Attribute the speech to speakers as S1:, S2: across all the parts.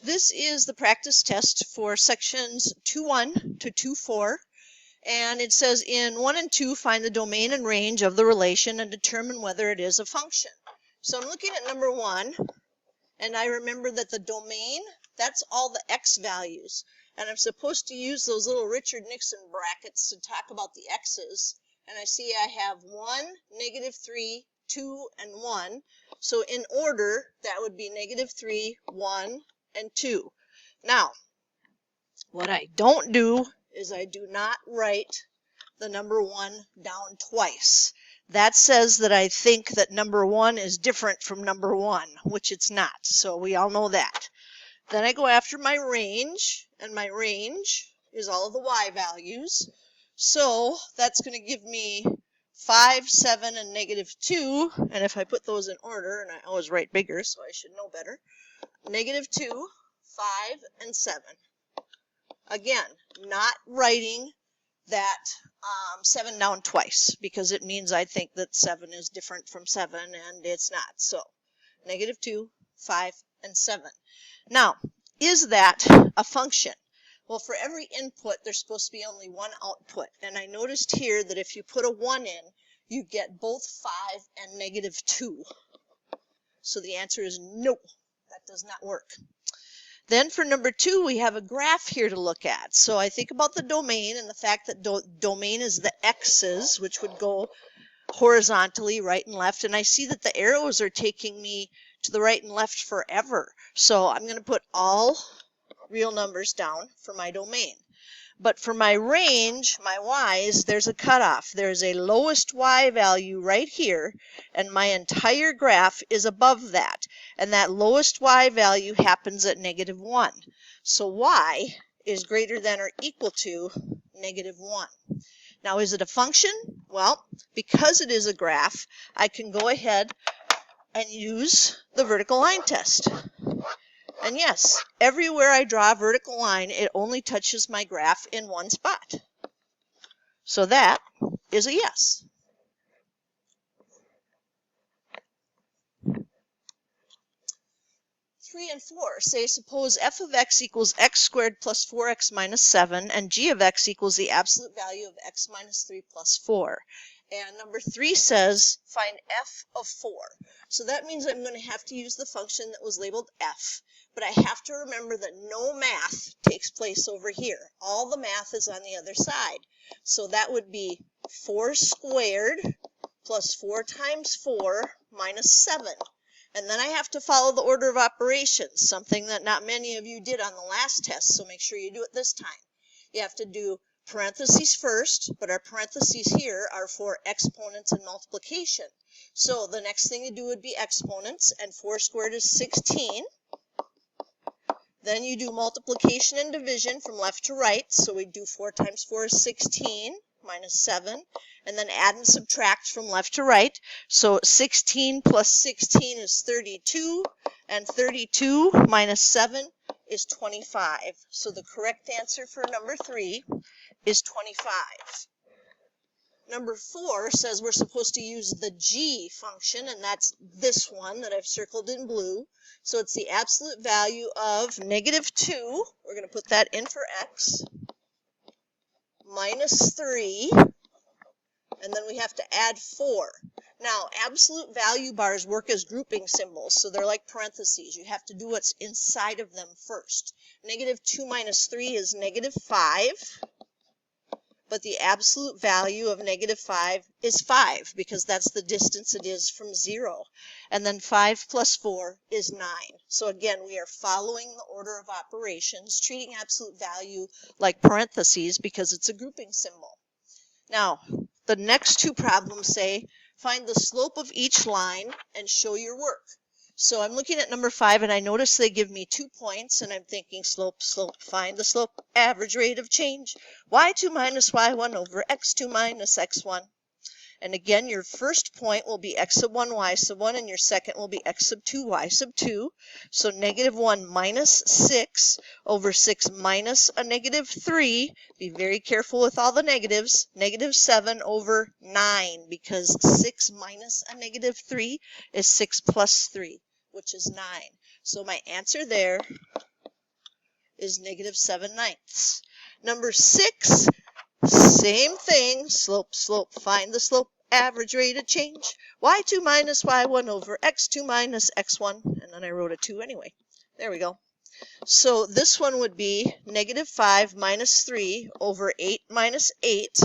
S1: This is the practice test for sections 2.1 to 2.4, and it says in 1 and 2, find the domain and range of the relation and determine whether it is a function. So I'm looking at number 1, and I remember that the domain, that's all the x values, and I'm supposed to use those little Richard Nixon brackets to talk about the x's, and I see I have 1, -3, 2, and 1, so in order, that would be -3, 1, and 2. Now, what I don't do is I do not write the number 1 down twice. That says that I think that number 1 is different from number 1, which it's not, so we all know that. Then I go after my range, and my range is all of the y values. So that's going to give me 5, 7, and -2, and if I put those in order, and I always write bigger, so I should know better, -2, 5, and 7. Again, not writing that 7 down twice, because it means I think that 7 is different from 7, and it's not. So, -2, 5, and 7. Now, is that a function? Well, for every input, there's supposed to be only one output. And I noticed here that if you put a 1 in, you get both 5 and -2. So the answer is no. That does not work. Then for number 2, we have a graph here to look at. So I think about the domain and the fact that domain is the x's, which would go horizontally right and left. And I see that the arrows are taking me to the right and left forever. So I'm going to put all real numbers down for my domain. But for my range, my y's, there's a cutoff. There's a lowest y value right here, and my entire graph is above that. And that lowest y value happens at -1. So y is greater than or equal to -1. Now, is it a function? Well, because it is a graph, I can go ahead and use the vertical line test. And yes, everywhere I draw a vertical line, it only touches my graph in one spot. So that is a yes. Three and 4 say, suppose f of x equals x squared plus 4x minus 7, and g of x equals the absolute value of x minus 3 plus 4. And number 3 says, find f of 4. So that means I'm going to have to use the function that was labeled f. But I have to remember that no math takes place over here. All the math is on the other side. So that would be 4 squared plus 4 times 4 minus 7. And then I have to follow the order of operations, something that not many of you did on the last test, so make sure you do it this time. You have to do parentheses first, but our parentheses here are for exponents and multiplication. So the next thing to do would be exponents, and 4 squared is 16. Then you do multiplication and division from left to right, so we do 4 times 4 is 16, minus 7, and then add and subtract from left to right. So 16 plus 16 is 32, and 32 minus 7 is 25. So the correct answer for number 3 is 25. Number 4 says we're supposed to use the g function, and that's this one that I've circled in blue. So it's the absolute value of -2. We're going to put that in for x. Minus 3. And then we have to add 4. Now, absolute value bars work as grouping symbols, so they're like parentheses. You have to do what's inside of them first. -2 minus 3 is -5. But the absolute value of -5 is 5, because that's the distance it is from 0. And then 5 plus 4 is 9. So again, we are following the order of operations, treating absolute value like parentheses because it's a grouping symbol. Now, the next two problems say, find the slope of each line and show your work. So I'm looking at number 5, and I notice they give me 2 points, and I'm thinking slope, slope, find the slope, average rate of change, y2 minus y1 over x2 minus x1. And again, your first point will be x sub 1, y sub 1, and your second will be x sub 2, y sub 2. So -1 minus 6 over 6 minus a -3. Be very careful with all the negatives. -7 over 9, because 6 minus a -3 is 6 plus 3, which is 9. So my answer there is negative 7/9. Number 6, same thing, slope, slope, find the slope, average rate of change, y2 minus y1 over x2 minus x1, and then I wrote a 2 anyway. There we go. So this one would be negative 5 minus 3 over 8 minus 8.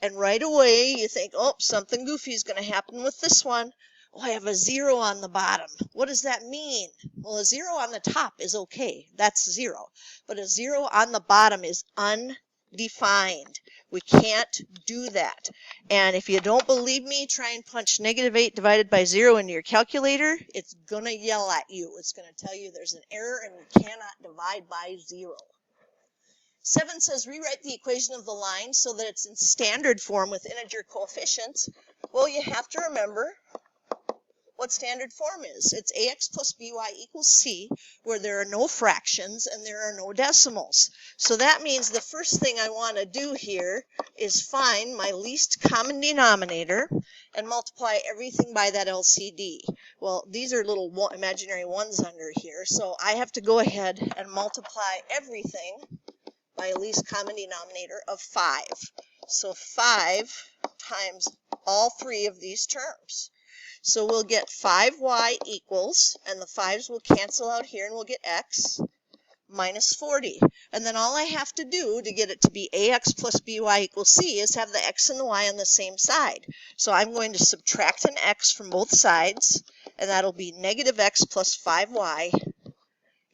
S1: And right away you think, oh, something goofy is going to happen with this one. Oh, I have a 0 on the bottom. What does that mean? Well, a 0 on the top is okay. That's 0. But a 0 on the bottom is undefined. We can't do that. And if you don't believe me, try and punch negative 8 divided by 0 into your calculator. It's going to yell at you. It's going to tell you there's an error and you cannot divide by 0. 7 says rewrite the equation of the line so that it's in standard form with integer coefficients. Well, you have to remember what standard form is. It's ax plus by equals c, where there are no fractions and there are no decimals. So that means the first thing I want to do here is find my least common denominator and multiply everything by that LCD. Well, these are little imaginary ones under here, so I have to go ahead and multiply everything by a least common denominator of 5. So 5 times all 3 of these terms. So we'll get 5y equals, and the 5's will cancel out here, and we'll get x minus 40. And then all I have to do to get it to be ax plus by equals c is have the x and the y on the same side. So I'm going to subtract an x from both sides, and that'll be negative x plus 5y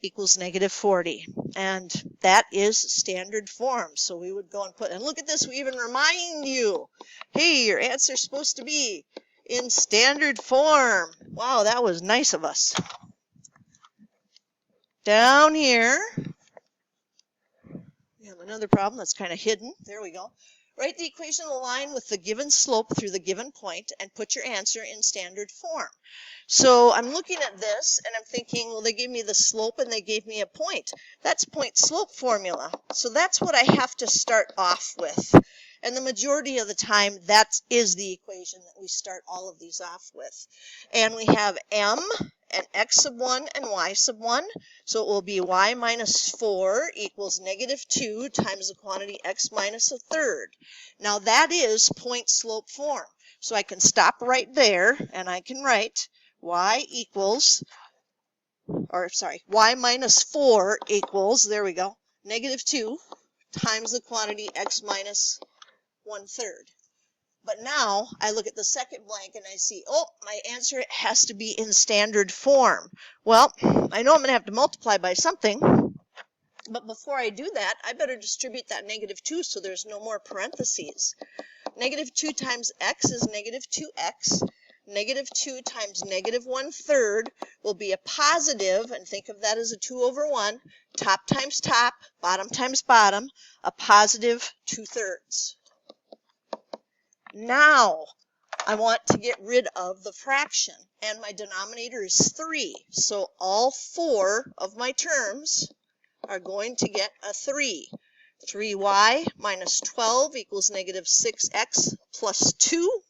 S1: equals negative 40. And that is standard form. So we would go and put, and look at this, we even remind you, hey, your answer's supposed to be in standard form. Wow, that was nice of us. Down here, we have another problem that's kind of hidden. There we go. Write the equation of the line with the given slope through the given point and put your answer in standard form. So I'm looking at this and I'm thinking, well, they gave me the slope and they gave me a point. That's point slope formula. So that's what I have to start off with. And the majority of the time, that is the equation that we start all of these off with. And we have m and x sub 1 and y sub 1. So it will be y minus 4 equals negative 2 times the quantity x minus a third. Now that is point slope form. So I can stop right there and I can write y minus 4 equals, there we go, negative 2 times the quantity x minus 1/3. But now I look at the second blank and I see, oh, my answer has to be in standard form. Well, I know I'm going to have to multiply by something, but before I do that, I better distribute that negative 2 so there's no more parentheses. Negative 2 times x is negative 2x. Negative 2 times negative 1/3 will be a positive, and think of that as a 2 over 1, top times top, bottom times bottom, a positive 2/3. Now, I want to get rid of the fraction, and my denominator is 3. So all 4 of my terms are going to get a 3. 3y minus 12 equals negative 6x plus 2.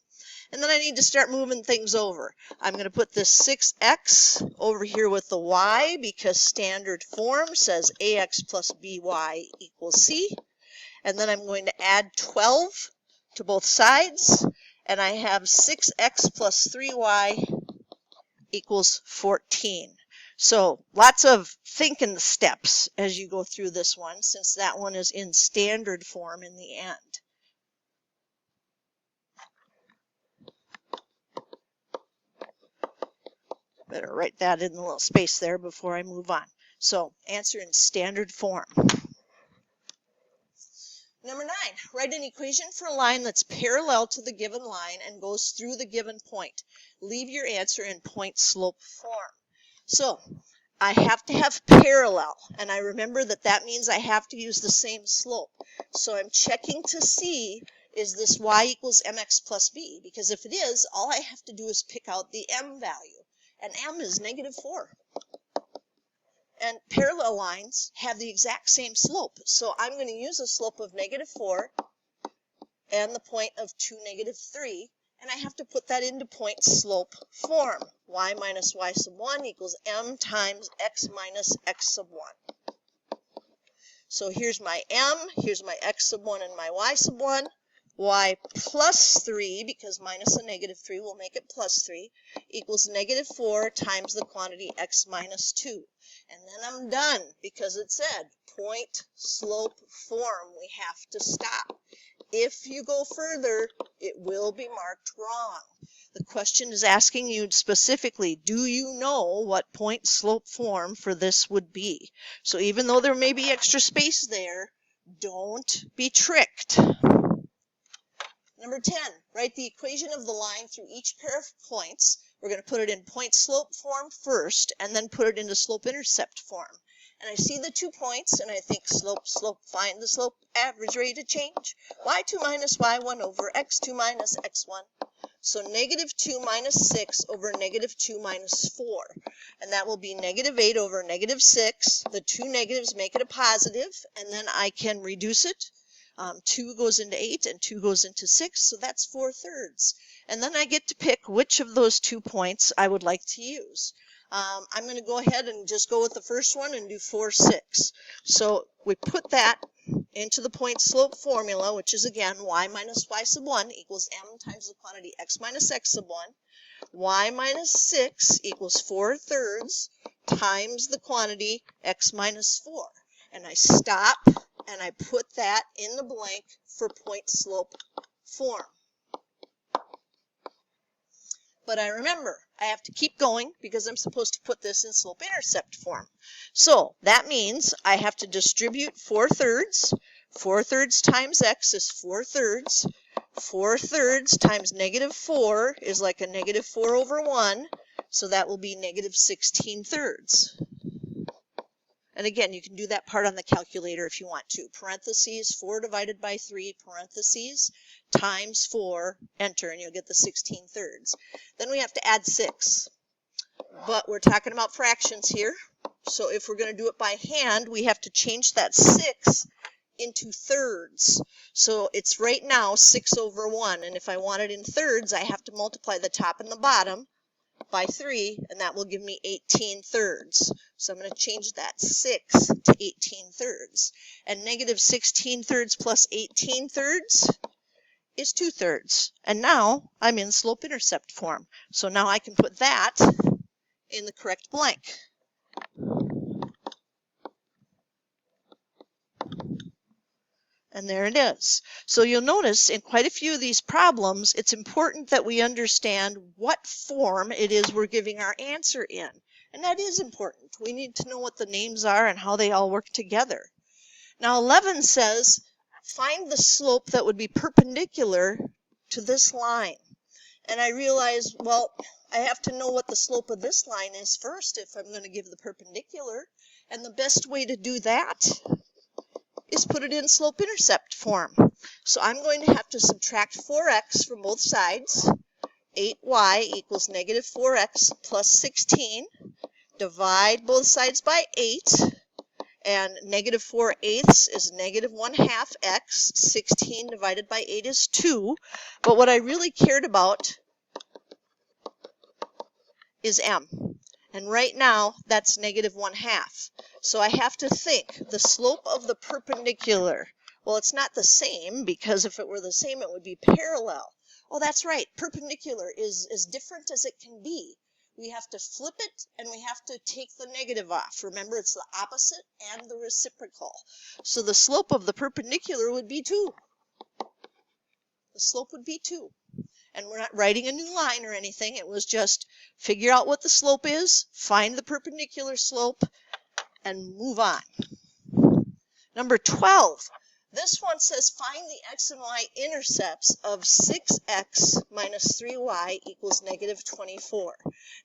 S1: And then I need to start moving things over. I'm going to put this 6x over here with the y because standard form says ax plus by equals c. And then I'm going to add 12 to both sides, and I have 6x plus 3y equals 14. So lots of thinking the steps as you go through this one, since that one is in standard form in the end. Better write that in the little space there before I move on. So answer in standard form. Number 9, write an equation for a line that's parallel to the given line and goes through the given point. Leave your answer in point slope form. So I have to have parallel, and I remember that that means I have to use the same slope. So I'm checking to see, is this y equals mx plus b? Because if it is, all I have to do is pick out the m value, and m is negative 4. And parallel lines have the exact same slope. So I'm going to use a slope of negative 4 and the point of 2, negative 3. And I have to put that into point slope form. Y minus y sub 1 equals m times x minus x sub 1. So here's my m, here's my x sub 1 and my y sub 1. Y plus 3, because minus a negative 3 will make it plus 3, equals negative 4 times the quantity x minus 2. And then I'm done, because it said point slope form. We have to stop. If you go further, it will be marked wrong. The question is asking you specifically, do you know what point slope form for this would be? So even though there may be extra space there, don't be tricked. Number 10, write the equation of the line through each pair of points. We're going to put it in point slope form first, and then put it into slope intercept form. And I see the 2 points, and I think slope, slope, find the slope, average rate of change. y2 minus y1 over x2 minus x1. So negative 2 minus 6 over negative 2 minus 4. And that will be negative 8 over negative 6. The two negatives make it a positive, and then I can reduce it. 2 goes into 8 and 2 goes into 6, so that's 4/3. And then I get to pick which of those 2 points I would like to use. I'm going to go ahead and just go with the first one and do 4, 6. So we put that into the point slope formula, which is again y minus y sub 1 equals m times the quantity x minus x sub 1. Y minus 6 equals 4/3 times the quantity x minus 4. And I stop and I put that in the blank for point slope form. But I remember, I have to keep going because I'm supposed to put this in slope intercept form. So that means I have to distribute 4/3. 4/3 times x is 4/3. 4/3 times negative 4 is like a negative 4 over 1. So that will be negative 16/3. And again, you can do that part on the calculator if you want to. Parentheses, 4 divided by 3, parentheses, times 4, enter, and you'll get the 16/3. Then we have to add 6. But we're talking about fractions here. So if we're going to do it by hand, we have to change that 6 into thirds. So it's right now 6 over 1. And if I want it in thirds, I have to multiply the top and the bottom by 3, and that will give me 18/3. So I'm going to change that 6 to 18/3. And negative 16/3 plus 18/3 is 2/3. And now I'm in slope intercept form. So now I can put that in the correct blank. And there it is. So you'll notice in quite a few of these problems, it's important that we understand what form it is we're giving our answer in. And that is important. We need to know what the names are and how they all work together. Now 11 says, find the slope that would be perpendicular to this line. And I realize, well, I have to know what the slope of this line is first if I'm going to give the perpendicular. And the best way to do that is put it in slope intercept form. So I'm going to have to subtract 4x from both sides. 8y equals negative 4x plus 16. Divide both sides by 8. And negative 4/8 is negative 1/2 x. 16 divided by 8 is 2. But what I really cared about is m. And right now, that's negative 1/2. So I have to think the slope of the perpendicular. Well, it's not the same, because if it were the same, it would be parallel. Oh, that's right. Perpendicular is as different as it can be. We have to flip it, and we have to take the negative off. Remember, it's the opposite and the reciprocal. So the slope of the perpendicular would be 2. The slope would be 2. And we're not writing a new line or anything. It was just figure out what the slope is, find the perpendicular slope, and move on. Number 12. This one says find the x and y intercepts of 6x minus 3y equals negative 24.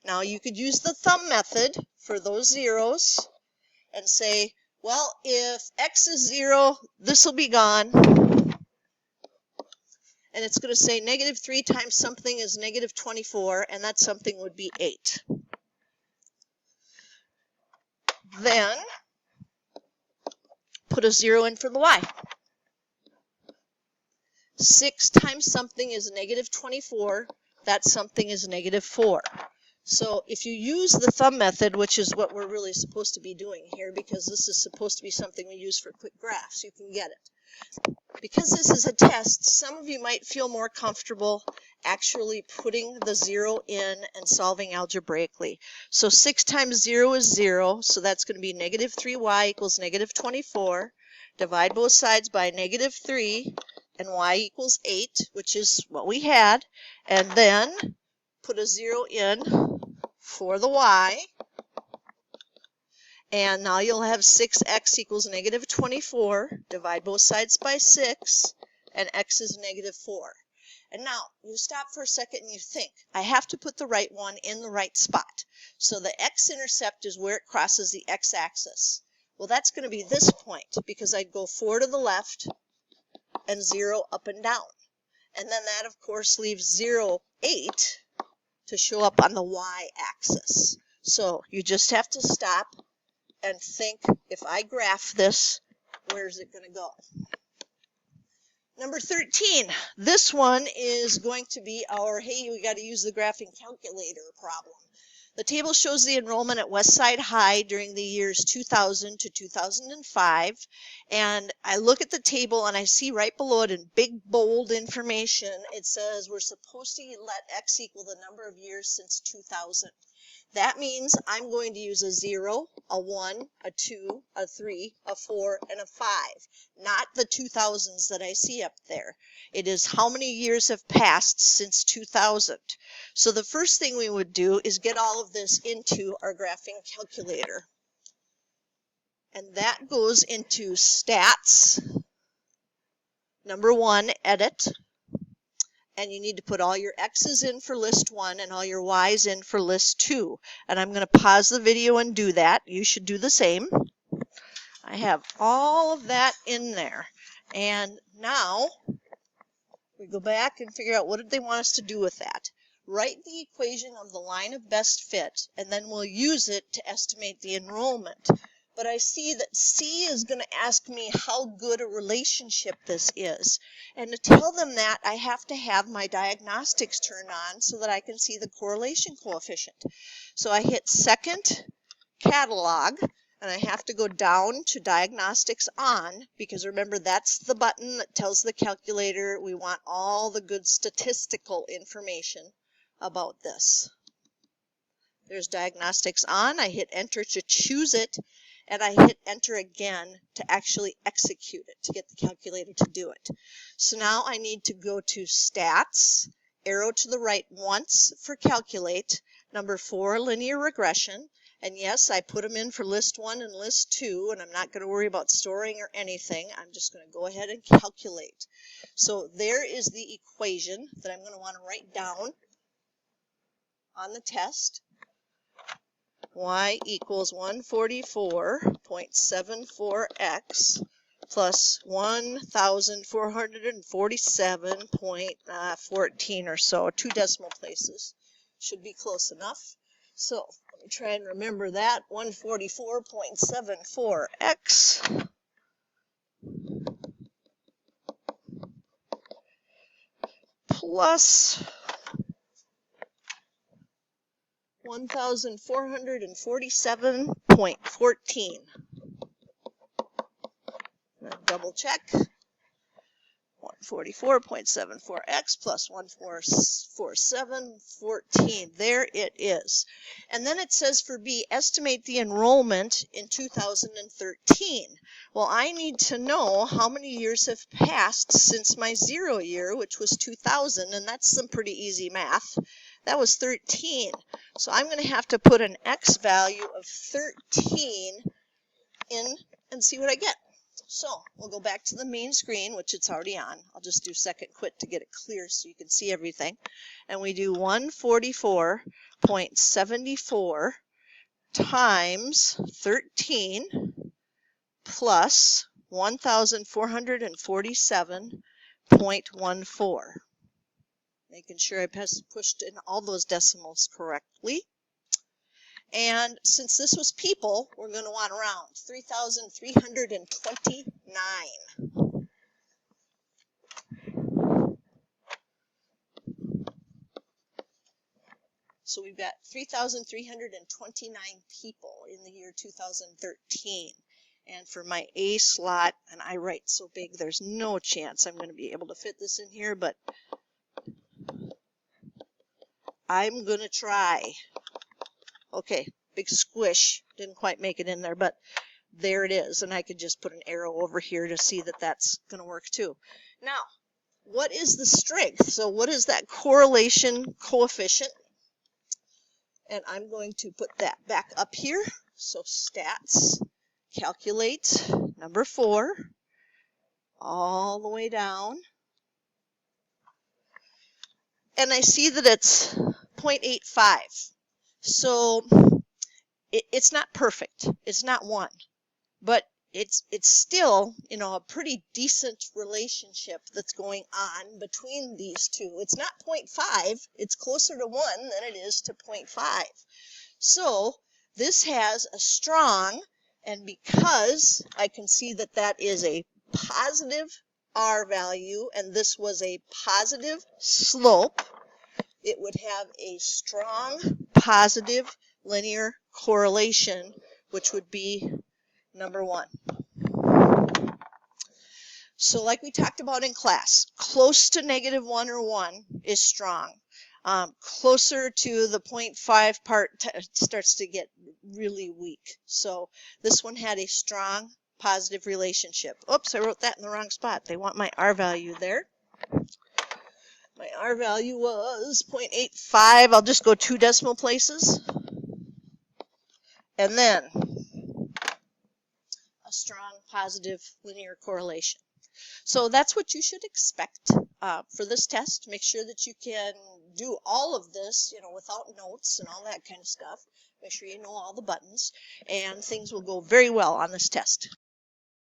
S1: Now you could use the thumb method for those zeros and say, well, if x is 0, this will be gone. And it's going to say negative 3 times something is negative 24, and that something would be 8. Then put a 0 in for the y. 6 times something is negative 24. That something is negative 4. So if you use the thumb method, which is what we're really supposed to be doing here, because this is supposed to be something we use for quick graphs, you can get it. Because this is a test, some of you might feel more comfortable actually putting the 0 in and solving algebraically. So 6 times 0 is 0, so that's going to be negative 3y equals negative 24. Divide both sides by negative 3, and y equals 8, which is what we had. And then put a 0 in for the y. And now you'll have 6x equals negative 24. Divide both sides by 6, and x is negative 4. And now you stop for a second and you think, I have to put the right one in the right spot. So the x-intercept is where it crosses the x-axis. Well, that's going to be this point, because I'd go 4 to the left and 0 up and down. And then that, of course, leaves 0, 8 to show up on the y-axis. So you just have to stop and think, if I graph this, where's it going to go? Number 13, this one is going to be our, hey, we got to use the graphing calculator problem. The table shows the enrollment at Westside High during the years 2000 to 2005, and I look at the table and I see right below it in big bold information, it says we're supposed to let x equal the number of years since 2000. That means I'm going to use a 0, a 1, a 2, a 3, a 4, and a 5, not the 2000s that I see up there. It is how many years have passed since 2000. So the first thing we would do is get all of this into our graphing calculator. And that goes into Stats, number 1, Edit. And you need to put all your x's in for list 1 and all your y's in for list 2. And I'm going to pause the video and do that. You should do the same. I have all of that in there. And now we go back and figure out what did they want us to do with that. Write the equation of the line of best fit, and then we'll use it to estimate the enrollment. But I see that C is going to ask me how good a relationship this is. And to tell them that, I have to have my diagnostics turned on so that I can see the correlation coefficient. So I hit second catalog, and I have to go down to diagnostics on, because remember, that's the button that tells the calculator we want all the good statistical information about this. There's diagnostics on. I hit enter to choose it, and I hit enter again to actually execute it, to get the calculator to do it. So now I need to go to Stats, arrow to the right once for Calculate, number 4, Linear Regression. And yes, I put them in for list 1 and list 2, and I'm not going to worry about storing or anything. I'm just going to go ahead and calculate. So there is the equation that I'm going to want to write down on the test. Y equals 144.74x plus 1,447.14 or so, 2 decimal places. Should be close enough. So let me try and remember that. 144.74x plus 1,447.14. Double check. 144.74x plus 147.14. There it is. And then it says for B, estimate the enrollment in 2013. Well, I need to know how many years have passed since my 0 year, which was 2000, and that's some pretty easy math. That was 13. So I'm going to have to put an x value of 13 in and see what I get. So we'll go back to the main screen, which it's already on. I'll just do second quit to get it clear so you can see everything. And we do 144.74 times 13 plus 1,447.14. Making sure I pushed in all those decimals correctly. And since this was people, we're going to want around 3,329. So we've got 3,329 people in the year 2013. And for my A slot, and I write so big, there's no chance I'm going to be able to fit this in here, but I'm going to try. Okay, big squish. Didn't quite make it in there, but there it is. And I could just put an arrow over here to see that that's going to work too. Now, what is the strength? So what is that correlation coefficient? And I'm going to put that back up here. So stats, calculate number 4, all the way down. And I see that it's 0.85. So it's not perfect. It's not 1. But it's still, you know, a pretty decent relationship that's going on between these two. It's not 0.5. It's closer to 1 than it is to 0.5. So this has a strong, and because I can see that that is a positive R value and this was a positive slope, it would have a strong positive linear correlation, which would be number 1. So like we talked about in class, close to -1 or 1 is strong. Closer to the 0.5 part starts to get really weak. So this one had a strong positive relationship. Oops, I wrote that in the wrong spot. They want my R value there. My R value was 0.85. I'll just go 2 decimal places. And then a strong positive linear correlation. So that's what you should expect for this test. Make sure that you can do all of this, you know, without notes and all that kind of stuff. Make sure you know all the buttons, and things will go very well on this test.